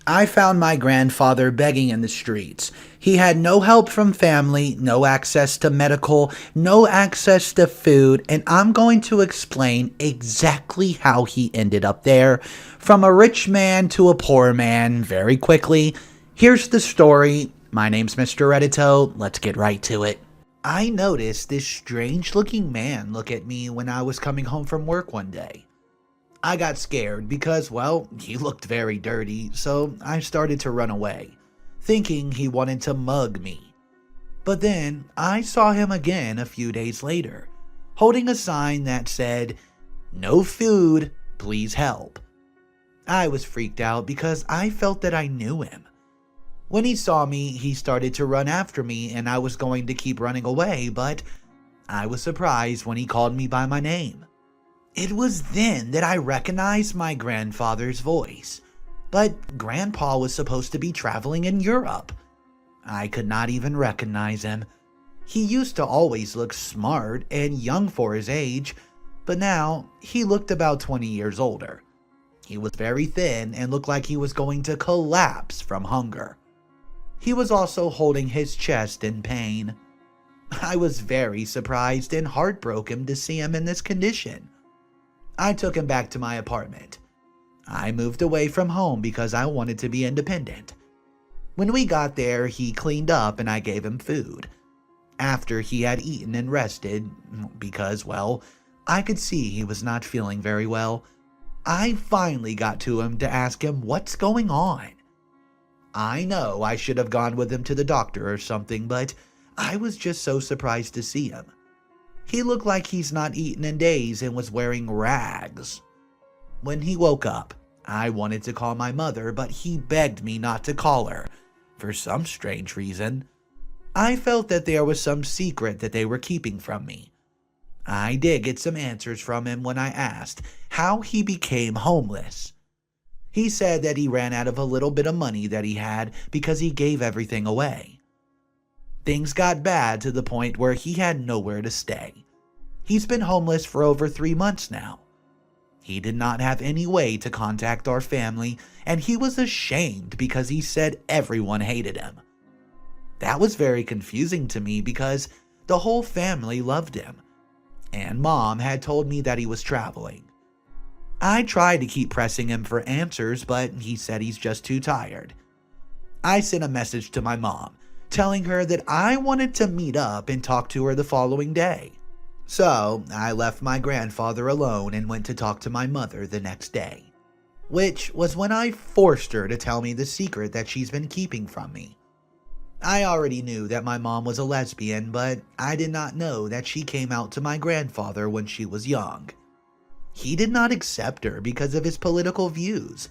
I found my grandfather begging in the streets. He had no help from family, no access to medical, no access to food, and I'm going to explain exactly how he ended up there, from a rich man to a poor man, very quickly. Here's the story. My name's Mr. Redito. Let's get right to it. I noticed this strange looking man look at me when I was coming home from work one day. I got scared because, well, he looked very dirty, so I started to run away, thinking he wanted to mug me. But then I saw him again a few days later, holding a sign that said, "No food, please help." I was freaked out because I felt that I knew him. When he saw me, he started to run after me and I was going to keep running away, but I was surprised when he called me by my name. It was then that I recognized my grandfather's voice. But Grandpa was supposed to be traveling in Europe. I could not even recognize him. He used to always look smart and young for his age, but now he looked about 20 years older. He was very thin and looked like he was going to collapse from hunger. He was also holding his chest in pain. I was very surprised and heartbroken to see him in this condition. I took him back to my apartment. I moved away from home because I wanted to be independent. When we got there, he cleaned up and I gave him food. After he had eaten and rested, because, well, I could see he was not feeling very well, I finally got to him to ask him what's going on. I know I should have gone with him to the doctor or something, but I was just so surprised to see him. He looked like he's not eaten in days and was wearing rags. When he woke up, I wanted to call my mother, but he begged me not to call her, for some strange reason. I felt that there was some secret that they were keeping from me. I did get some answers from him when I asked how he became homeless. He said that he ran out of a little bit of money that he had because he gave everything away. Things got bad to the point where he had nowhere to stay. He's been homeless for over 3 months now. He did not have any way to contact our family, and he was ashamed because he said everyone hated him. That was very confusing to me because the whole family loved him, and Mom had told me that he was traveling. I tried to keep pressing him for answers, but he said he's just too tired. I sent a message to my mom, telling her that I wanted to meet up and talk to her the following day. So I left my grandfather alone and went to talk to my mother the next day, which was when I forced her to tell me the secret that she's been keeping from me. I already knew that my mom was a lesbian, but I did not know that she came out to my grandfather when she was young. He did not accept her because of his political views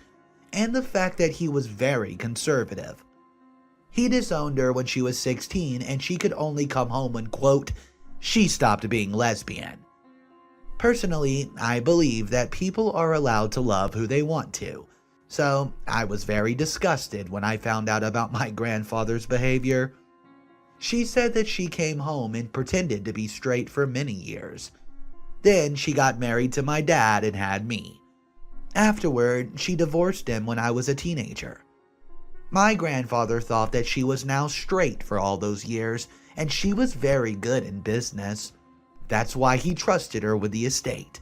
and the fact that he was very conservative. He disowned her when she was 16 and she could only come home when, quote, she stopped being lesbian. Personally, I believe that people are allowed to love who they want to, so I was very disgusted when I found out about my grandfather's behavior. She said that she came home and pretended to be straight for many years. Then she got married to my dad and had me. Afterward, she divorced him when I was a teenager. My grandfather thought that she was now straight for all those years, and she was very good in business. That's why he trusted her with the estate.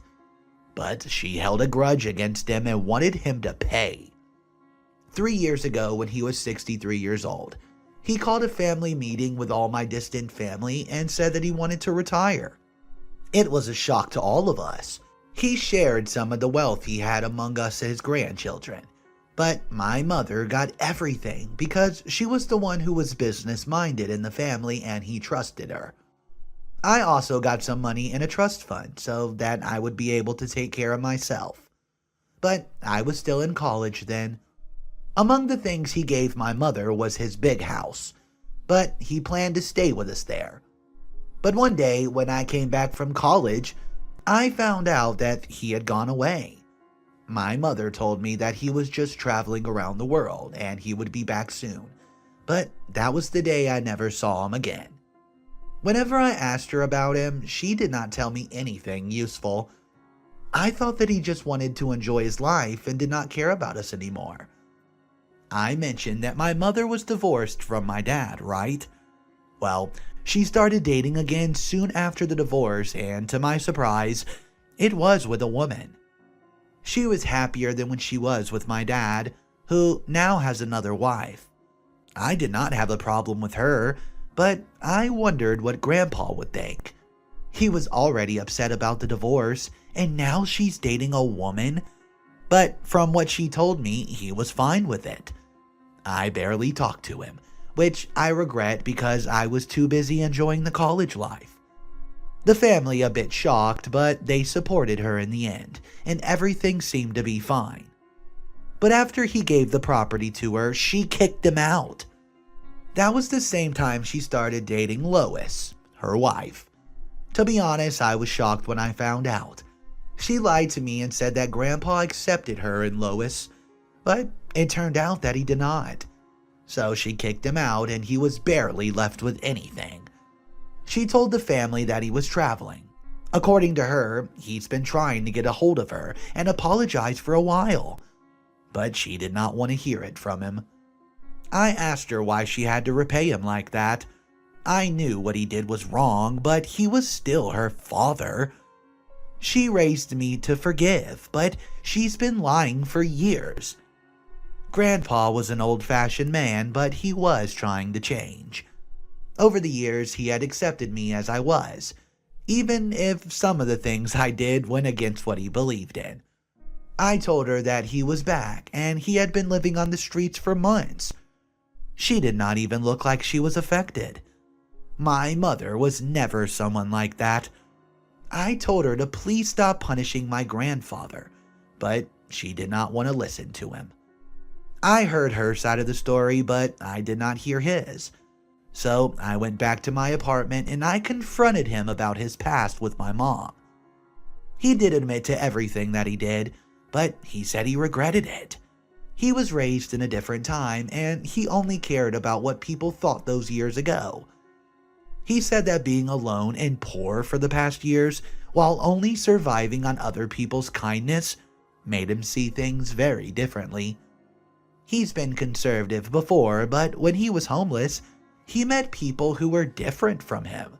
But she held a grudge against him and wanted him to pay. 3 years ago, when he was 63 years old, he called a family meeting with all my distant family and said that he wanted to retire. It was a shock to all of us. He shared some of the wealth he had among us his grandchildren. But my mother got everything because she was the one who was business-minded in the family and he trusted her. I also got some money in a trust fund so that I would be able to take care of myself. But I was still in college then. Among the things he gave my mother was his big house, but he planned to stay with us there. But one day when I came back from college, I found out that he had gone away. My mother told me that he was just traveling around the world and he would be back soon, but that was the day I never saw him again. Whenever I asked her about him, she did not tell me anything useful. I thought that he just wanted to enjoy his life and did not care about us anymore. I mentioned that my mother was divorced from my dad, right? Well, she started dating again soon after the divorce, and to my surprise, it was with a woman. She was happier than when she was with my dad, who now has another wife. I did not have a problem with her, but I wondered what Grandpa would think. He was already upset about the divorce, and now she's dating a woman? But from what she told me, he was fine with it. I barely talked to him, which I regret because I was too busy enjoying the college life. The family a bit shocked, but they supported her in the end, and everything seemed to be fine. But after he gave the property to her, she kicked him out. That was the same time she started dating Lois, her wife. To be honest, I was shocked when I found out. She lied to me and said that Grandpa accepted her and Lois, but it turned out that he did not. So she kicked him out and he was barely left with anything. She told the family that he was traveling. According to her, he's been trying to get a hold of her and apologize for a while, but she did not want to hear it from him. I asked her why she had to repay him like that. I knew what he did was wrong, but he was still her father. She raised me to forgive, but she's been lying for years. Grandpa was an old-fashioned man, but he was trying to change. Over the years, he had accepted me as I was, even if some of the things I did went against what he believed in. I told her that he was back, and he had been living on the streets for months. She did not even look like she was affected. My mother was never someone like that. I told her to please stop punishing my grandfather, but she did not want to listen to him. I heard her side of the story, but I did not hear his. So I went back to my apartment and I confronted him about his past with my mom. He did admit to everything that he did, but he said he regretted it. He was raised in a different time and he only cared about what people thought those years ago. He said that being alone and poor for the past years, while only surviving on other people's kindness, made him see things very differently. He's been conservative before, but when he was homeless, he met people who were different from him,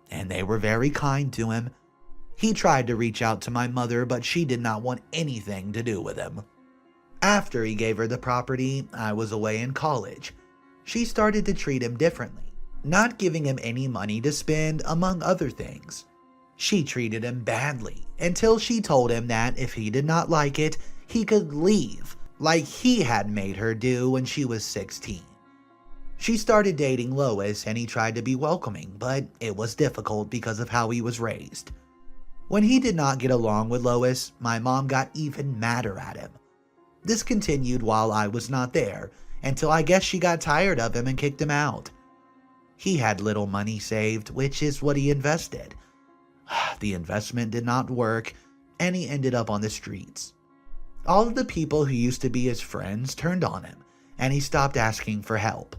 and they were very kind to him. He tried to reach out to my mother, but she did not want anything to do with him. After he gave her the property, I was away in college. She started to treat him differently, not giving him any money to spend, among other things. She treated him badly until she told him that if he did not like it, he could leave, like he had made her do when she was 16. She started dating Lois and he tried to be welcoming, but it was difficult because of how he was raised. When he did not get along with Lois, my mom got even madder at him. This continued while I was not there, until I guess she got tired of him and kicked him out. He had little money saved, which is what he invested. The investment did not work, and he ended up on the streets. All of the people who used to be his friends turned on him, and he stopped asking for help.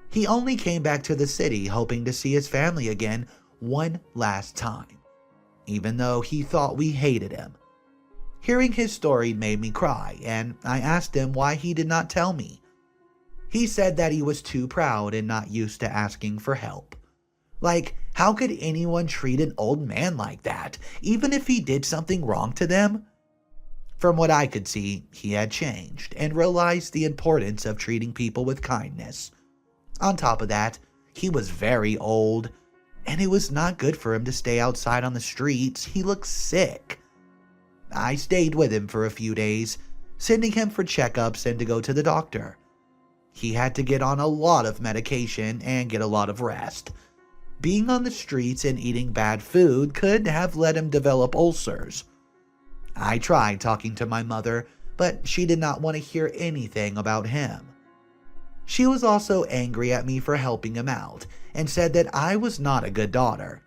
He only came back to the city hoping to see his family again one last time, even though he thought we hated him. Hearing his story made me cry, and I asked him why he did not tell me. He said that he was too proud and not used to asking for help. Like, how could anyone treat an old man like that, even if he did something wrong to them? From what I could see, he had changed and realized the importance of treating people with kindness. On top of that, he was very old, and it was not good for him to stay outside on the streets. He looked sick. I stayed with him for a few days, sending him for checkups and to go to the doctor. He had to get on a lot of medication and get a lot of rest. Being on the streets and eating bad food could have let him develop ulcers. I tried talking to my mother, but she did not want to hear anything about him. She was also angry at me for helping him out and said that I was not a good daughter.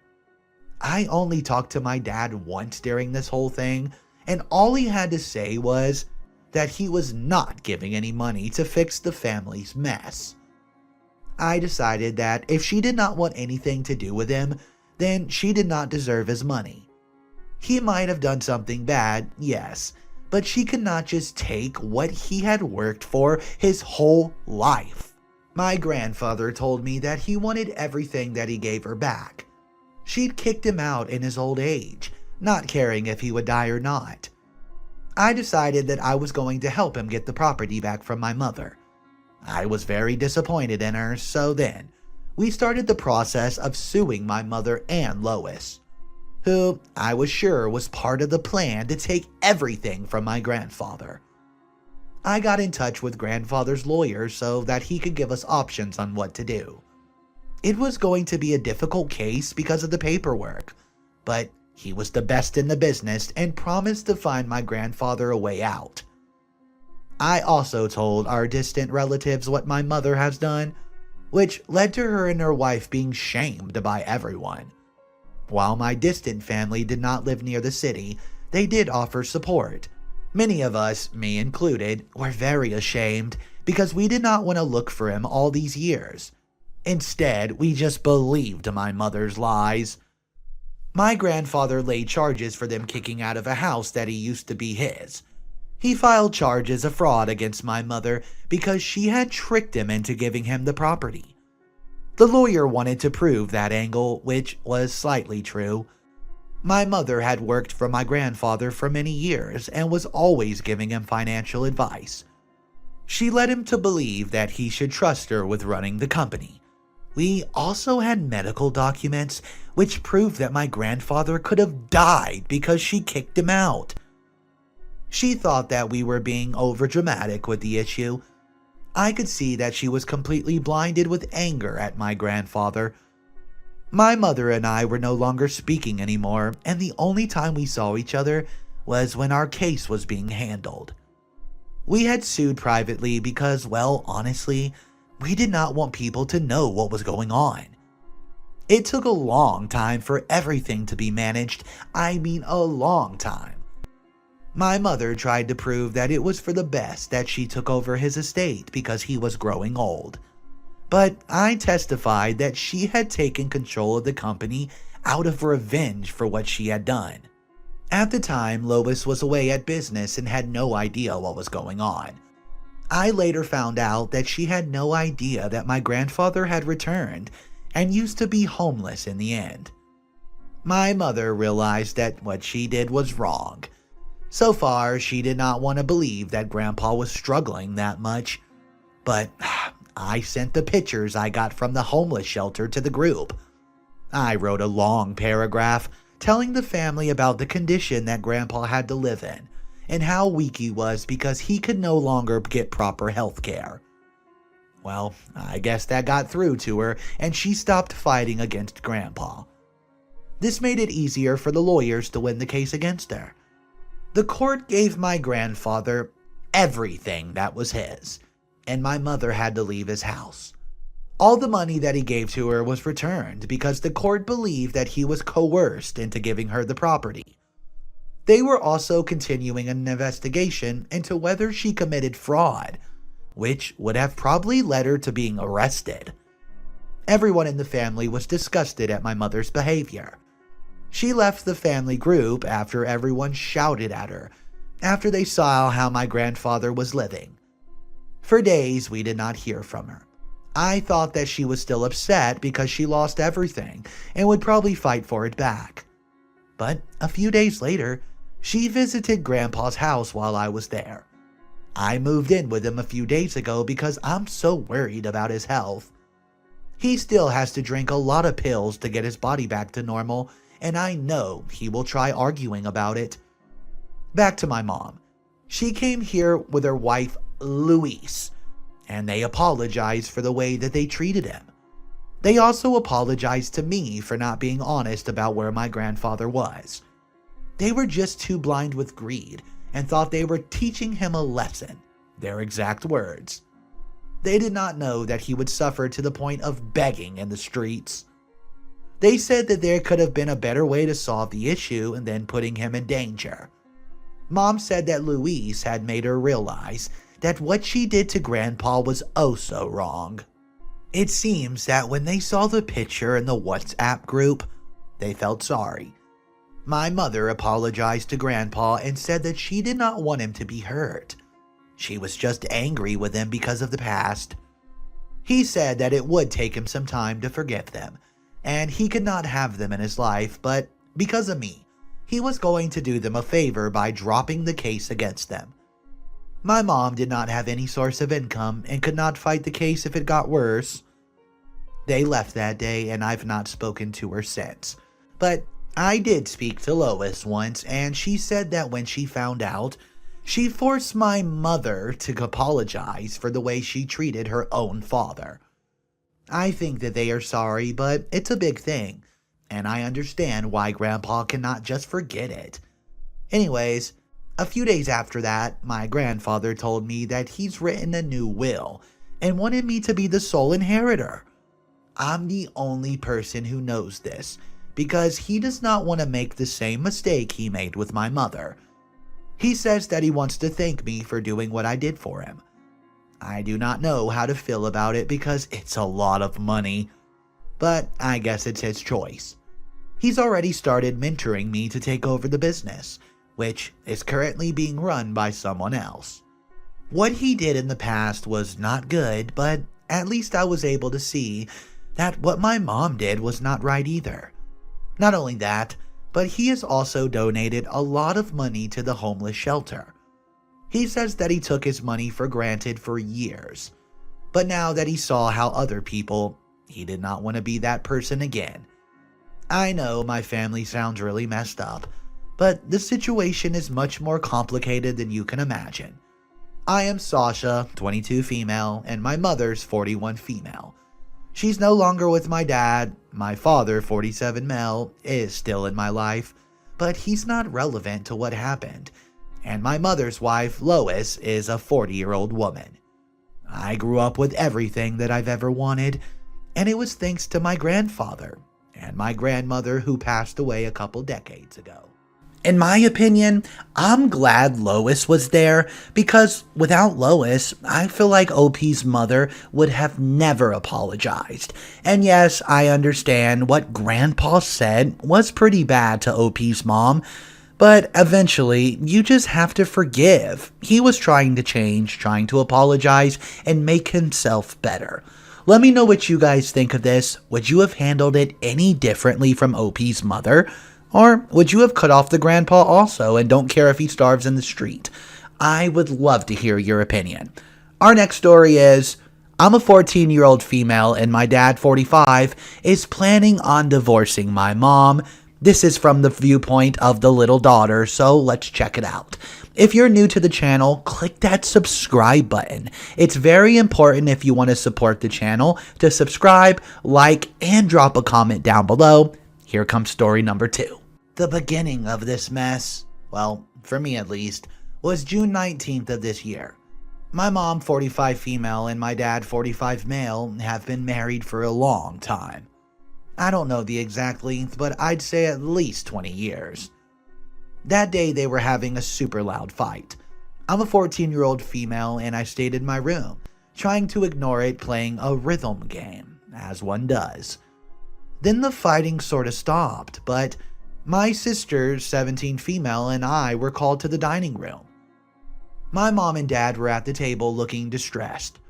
I only talked to my dad once during this whole thing, and all he had to say was that he was not giving any money to fix the family's mess. I decided that if she did not want anything to do with him, then she did not deserve his money. He might have done something bad, yes, but she could not just take what he had worked for his whole life. My grandfather told me that he wanted everything that he gave her back. She'd kicked him out in his old age, not caring if he would die or not. I decided that I was going to help him get the property back from my mother. I was very disappointed in her, so then we started the process of suing my mother and Lois, who I was sure was part of the plan to take everything from my grandfather. I got in touch with grandfather's lawyer so that he could give us options on what to do. It was going to be a difficult case because of the paperwork, but he was the best in the business and promised to find my grandfather a way out. I also told our distant relatives what my mother has done, which led to her and her wife being shamed by everyone. While my distant family did not live near the city, they did offer support. Many of us, me included, were very ashamed because we did not want to look for him all these years. Instead, we just believed my mother's lies. My grandfather laid charges for them kicking out of a house that he used to be his. He filed charges of fraud against my mother because she had tricked him into giving him the property. The lawyer wanted to prove that angle, which was slightly true. My mother had worked for my grandfather for many years and was always giving him financial advice. She led him to believe that he should trust her with running the company. We also had medical documents which proved that my grandfather could have died because she kicked him out. She thought that we were being overdramatic with the issue. I could see that she was completely blinded with anger at my grandfather. My mother and I were no longer speaking anymore, and the only time we saw each other was when our case was being handled. We had sued privately because, well, honestly, we did not want people to know what was going on. It took a long time for everything to be managed. I mean, a long time. My mother tried to prove that it was for the best that she took over his estate because he was growing old. But I testified that she had taken control of the company out of revenge for what she had done. At the time, Lois was away at business and had no idea what was going on. I later found out that she had no idea that my grandfather had returned and used to be homeless in the end. My mother realized that what she did was wrong. So far, she did not want to believe that Grandpa was struggling that much, but I sent the pictures I got from the homeless shelter to the group. I wrote a long paragraph telling the family about the condition that Grandpa had to live in and how weak he was because he could no longer get proper health care. Well, I guess that got through to her and she stopped fighting against Grandpa. This made it easier for the lawyers to win the case against her. The court gave my grandfather everything that was his, and my mother had to leave his house. All the money that he gave to her was returned because the court believed that he was coerced into giving her the property. They were also continuing an investigation into whether she committed fraud, which would have probably led her to being arrested. Everyone in the family was disgusted at my mother's behavior. She left the family group after everyone shouted at her, after they saw how my grandfather was living. For days, we did not hear from her. I thought that she was still upset because she lost everything and would probably fight for it back. But a few days later, she visited Grandpa's house while I was there. I moved in with him a few days ago because I'm so worried about his health. He still has to drink a lot of pills to get his body back to normal, and I know he will try arguing about it. Back to my mom. She came here with her wife, Louise, and they apologized for the way that they treated him. They also apologized to me for not being honest about where my grandfather was. They were just too blind with greed and thought they were teaching him a lesson, their exact words. They did not know that he would suffer to the point of begging in the streets. They said that there could have been a better way to solve the issue than putting him in danger. Mom said that Louise had made her realize that what she did to Grandpa was oh so wrong. It seems that when they saw the picture in the WhatsApp group, they felt sorry. My mother apologized to Grandpa and said that she did not want him to be hurt. She was just angry with him because of the past. He said that it would take him some time to forgive them, and he could not have them in his life, but because of me, he was going to do them a favor by dropping the case against them. My mom did not have any source of income and could not fight the case if it got worse. They left that day and I've not spoken to her since. But I did speak to Lois once, and she said that when she found out, she forced my mother to apologize for the way she treated her own father. I think that they are sorry, but it's a big thing, and I understand why Grandpa cannot just forget it. Anyways, a few days after that, my grandfather told me that he's written a new will and wanted me to be the sole inheritor. I'm the only person who knows this because he does not want to make the same mistake he made with my mother. He says that he wants to thank me for doing what I did for him. I do not know how to feel about it because it's a lot of money, but I guess it's his choice. He's already started mentoring me to take over the business, which is currently being run by someone else. What he did in the past was not good, but at least I was able to see that what my mom did was not right either. Not only that, but he has also donated a lot of money to the homeless shelter. He says that he took his money for granted for years, but now that he saw how other people, he did not want to be that person again. I know my family sounds really messed up, but the situation is much more complicated than you can imagine. I am Sasha, 22 female, and my mother's 41 female. She's no longer with my dad. My father, 47 male, is still in my life, but he's not relevant to what happened. And my mother's wife, Lois, is a 40-year-old woman. I grew up with everything that I've ever wanted, and it was thanks to my grandfather and my grandmother who passed away a couple decades ago. In my opinion, I'm glad Lois was there because without Lois, I feel like OP's mother would have never apologized. And yes, I understand what Grandpa said was pretty bad to OP's mom, but eventually you just have to forgive. He was trying to change, trying to apologize, and make himself better. Let me know what you guys think of this. Would you have handled it any differently from OP's mother? Or would you have cut off the grandpa also and don't care if he starves in the street? I would love to hear your opinion. Our next story is, I'm a 14-year-old female and my dad, 45, is planning on divorcing my mom. This is from the viewpoint of the little daughter, so let's check it out. If you're new to the channel, click that subscribe button. It's very important if you want to support the channel to subscribe, like, and drop a comment down below. Here comes story number 2. The beginning of this mess, well, for me at least, was June 19th of this year. My mom, 45 female, and my dad, 45 male, have been married for a long time. I don't know the exact length, but I'd say at least 20 years. That day they were having a super loud fight. I'm a 14-year-old female and I stayed in my room, trying to ignore it, playing a rhythm game, as one does. Then the fighting sort of stopped, but my sister, 17 female, and I were called to the dining room. My mom and dad were at the table looking distressed.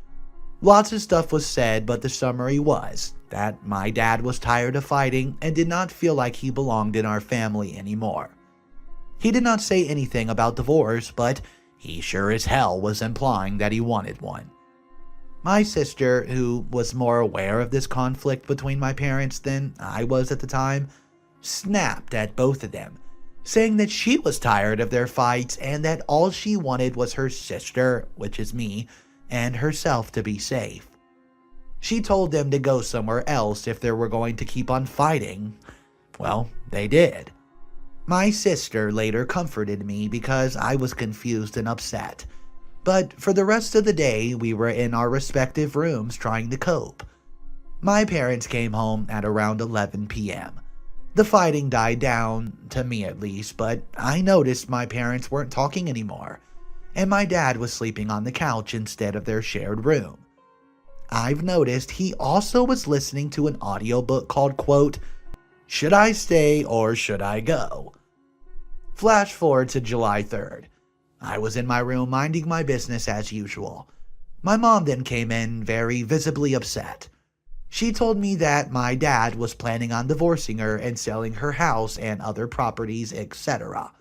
Lots of stuff was said, but the summary was that my dad was tired of fighting and did not feel like he belonged in our family anymore. He did not say anything about divorce, but he sure as hell was implying that he wanted one. My sister, who was more aware of this conflict between my parents than I was at the time, snapped at both of them, saying that she was tired of their fights and that all she wanted was her sister, which is me, and herself to be safe. She told them to go somewhere else if they were going to keep on fighting. Well, they did. My sister later comforted me because I was confused and upset. But for the rest of the day, we were in our respective rooms trying to cope. My parents came home at around 11 p.m. The fighting died down, to me at least, but I noticed my parents weren't talking anymore, and my dad was sleeping on the couch instead of their shared room. I've noticed he also was listening to an audiobook called, quote, "Should I Stay or Should I Go?" Flash forward to July 3rd. I was in my room minding my business as usual. My mom then came in, very visibly upset. She told me that my dad was planning on divorcing her and selling her house and other properties, etc.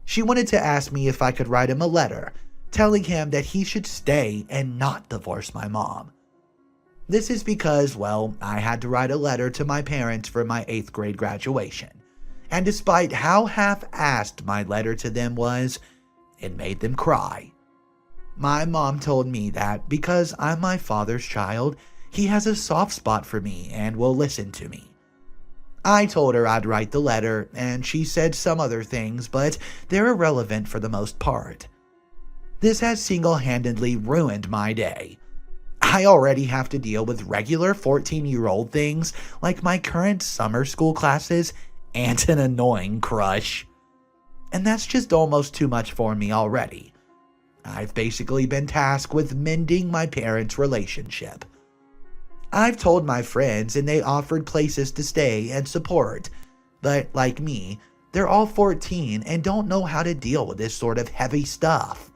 She wanted to ask me if I could write him a letter, telling him that he should stay and not divorce my mom. This is because, well, I had to write a letter to my parents for my 8th grade graduation. And despite how half-assed my letter to them was, it made them cry. My mom told me that because I'm my father's child, he has a soft spot for me and will listen to me. I told her I'd write the letter, and she said some other things, but they're irrelevant for the most part. This has single-handedly ruined my day. I already have to deal with regular 14-year-old things like my current summer school classes and an annoying crush. And that's just almost too much for me already. I've basically been tasked with mending my parents' relationship. I've told my friends and they offered places to stay and support, but like me, they're all 14 and don't know how to deal with this sort of heavy stuff.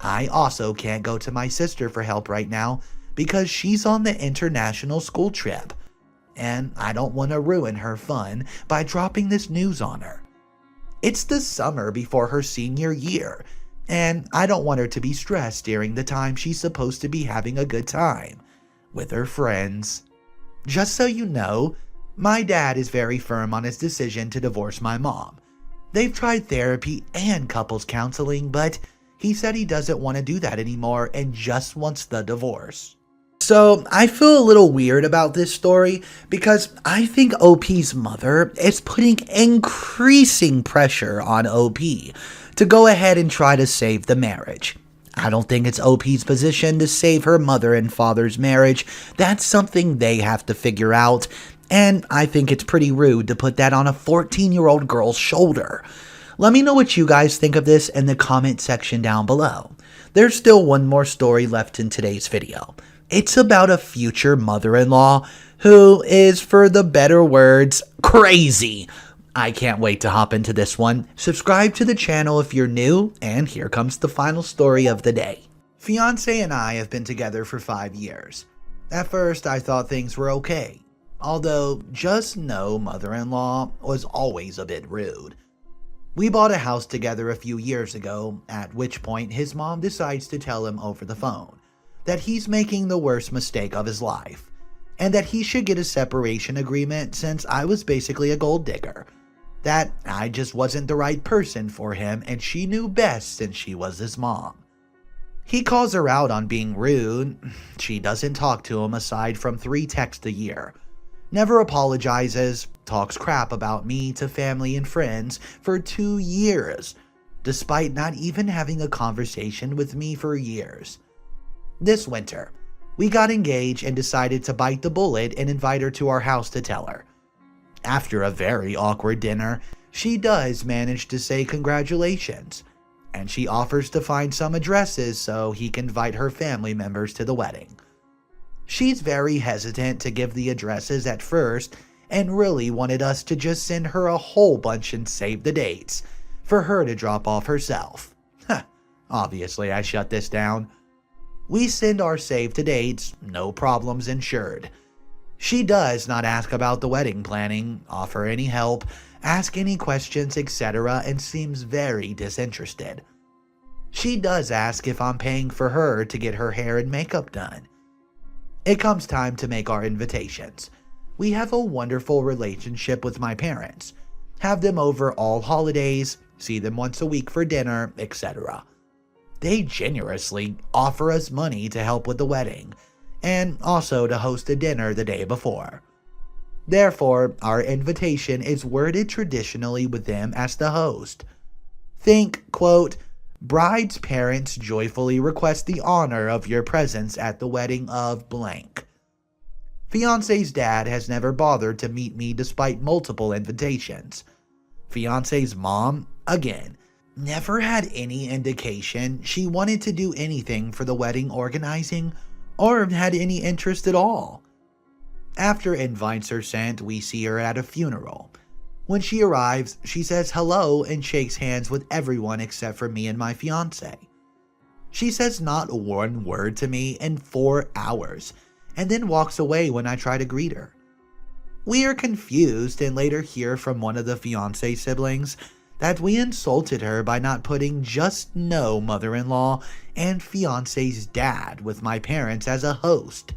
I also can't go to my sister for help right now because she's on the international school trip, and I don't want to ruin her fun by dropping this news on her. It's the summer before her senior year, and I don't want her to be stressed during the time she's supposed to be having a good time with her friends. Just so you know, my dad is very firm on his decision to divorce my mom. They've tried therapy and couples counseling, but he said he doesn't want to do that anymore and just wants the divorce. So I feel a little weird about this story because I think OP's mother is putting increasing pressure on OP to go ahead and try to save the marriage. I don't think it's OP's position to save her mother and father's marriage. That's something they have to figure out, and I think it's pretty rude to put that on a 14-year-old girl's shoulder. Let me know what you guys think of this in the comment section down below. There's still one more story left in today's video. It's about a future mother-in-law who is, for the better words, crazy. I can't wait to hop into this one. Subscribe to the channel if you're new, and here comes the final story of the day. Fiancé and I have been together for 5 years. At first, I thought things were okay, although just know mother-in-law was always a bit rude. We bought a house together a few years ago, at which point his mom decides to tell him over the phone that he's making the worst mistake of his life, and that he should get a separation agreement since I was basically a gold digger, that I just wasn't the right person for him and she knew best since she was his mom. He calls her out on being rude. She doesn't talk to him aside from 3 texts a year, never apologizes, talks crap about me to family and friends for 2 years, despite not even having a conversation with me for years. This winter, we got engaged and decided to bite the bullet and invite her to our house to tell her. After a very awkward dinner, she does manage to say congratulations, and she offers to find some addresses so he can invite her family members to the wedding. She's very hesitant to give the addresses at first and really wanted us to just send her a whole bunch and save the dates for her to drop off herself. Obviously, I shut this down. We send our save the dates, no problems ensured. She does not ask about the wedding planning, offer any help, ask any questions, etc., and seems very disinterested. She does ask if I'm paying for her to get her hair and makeup done. It comes time to make our invitations. We have a wonderful relationship with my parents, have them over all holidays, see them once a week for dinner, etc. They generously offer us money to help with the wedding, and also to host a dinner the day before. Therefore, our invitation is worded traditionally with them as the host. Think, quote, bride's parents joyfully request the honor of your presence at the wedding of blank. Fiancé's dad has never bothered to meet me despite multiple invitations. Fiancé's mom, again, never had any indication she wanted to do anything for the wedding organizing or had any interest at all. After invites are sent, we see her at a funeral. When she arrives, she says hello and shakes hands with everyone except for me and my fiance. She says not one word to me in 4 hours, and then walks away when I try to greet her. We are confused and later hear from one of the fiance siblings that we insulted her by not putting just no mother-in-law and fiance's dad with my parents as a host,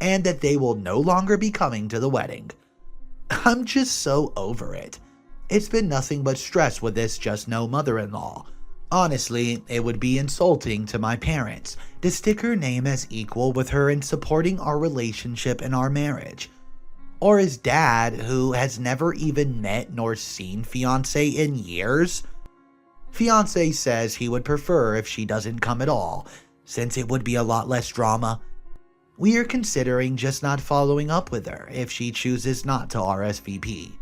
and that they will no longer be coming to the wedding. I'm just so over it. It's been nothing but stress with this just no mother-in-law. Honestly, it would be insulting to my parents to stick her name as equal with her in supporting our relationship and our marriage. Or his dad, who has never even met nor seen fiance in years. Fiance says he would prefer if she doesn't come at all, since it would be a lot less drama. We are considering just not following up with her if she chooses not to RSVP.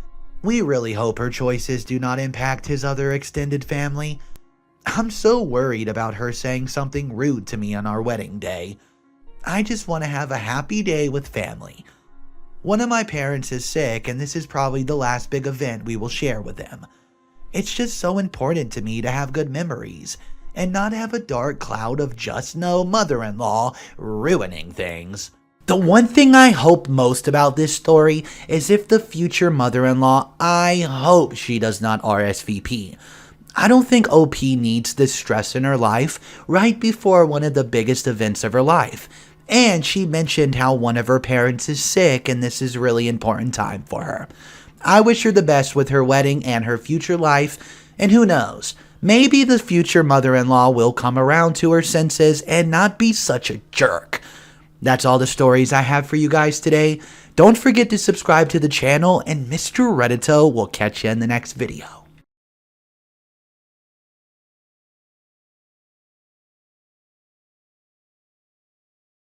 We really hope her choices do not impact his other extended family. I'm so worried about her saying something rude to me on our wedding day. I just want to have a happy day with family. One of my parents is sick, and this is probably the last big event we will share with them. It's just so important to me to have good memories, and not have a dark cloud of just no mother-in-law ruining things. The one thing I hope most about this story is if the future mother-in-law, I hope she does not RSVP. I don't think OP needs this stress in her life right before one of the biggest events of her life. And she mentioned how one of her parents is sick and this is a really important time for her. I wish her the best with her wedding and her future life, and who knows, maybe the future mother-in-law will come around to her senses and not be such a jerk. That's all the stories I have for you guys today. Don't forget to subscribe to the channel, and Mr. Reddito will catch you in the next video.